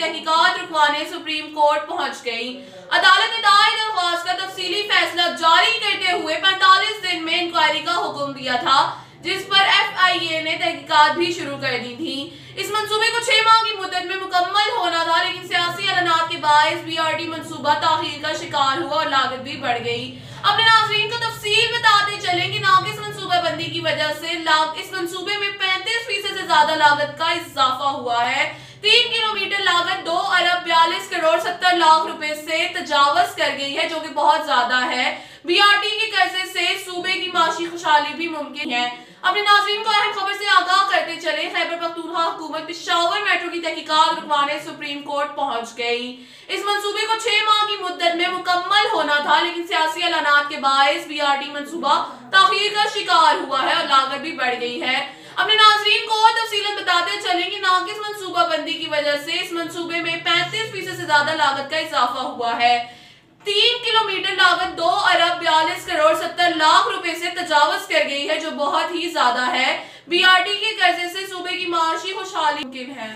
तहकीकात रुकवाने supreme court पहुंच गई। अदालत ने दायर दरख्वास्त का तफसीली फैसला जारी करते हुए 45 दिन में इंक्वायरी का हुक्म दिया था, जिस पर FIA ने तहकीकात भी शुरू कर दी थी। इस मंसूबे को 6 माह की मुद्दत में मुकम्मल होना था, लेकिन सियासी ऐलानात के बायस BRT मंसूबा ताखीर का शिकार हुआ और लागत भी बढ़ गई। अपने नाज़रीन को तफसील बताते चलें कि नाक़िस मंसूबाबंदी की वजह से इस मंसूबे में 35% से ज्यादा लागत का इजाफा हुआ है। 3 किलोमीटर लागत 2 अरब 42 करोड़ 70 लाख रुपए से तजावज कर गई है, जो कि बहुत ज्यादा है। BRT के कर्जे से सूबे की माशी खुशहाली भी मुमकिन है। अपने नाज़रीन को अहम खबर से आगाह करते चले, खैबर पख्तूनख्वा हुकूमत पेशावर मेट्रो की तहकीकात रुकवाने सुप्रीम कोर्ट पहुंच गई। इस मंसूबे को 6 माह की मुद्दत में मुकम्मल होना था, लेकिन सियासी ऐलानात के बायस BRT मंसूबा ताखीर का शिकार हुआ है और लागत भी बढ़ गई है। अपने नाज़रीन को तफसीलन बताते चलें कि नाक़िस मंसूबाबंदी की वजह से इस मंसूबे में 35% से ज्यादा लागत का इजाफा हुआ है। 3 किलोमीटर लागत 2 अरब 42 करोड़ 70 लाख रुपए से तजावज कर गई है, जो बहुत ही ज्यादा है। BRT के कर्जे से सूबे की माशी खुशहाली मुमकिन है।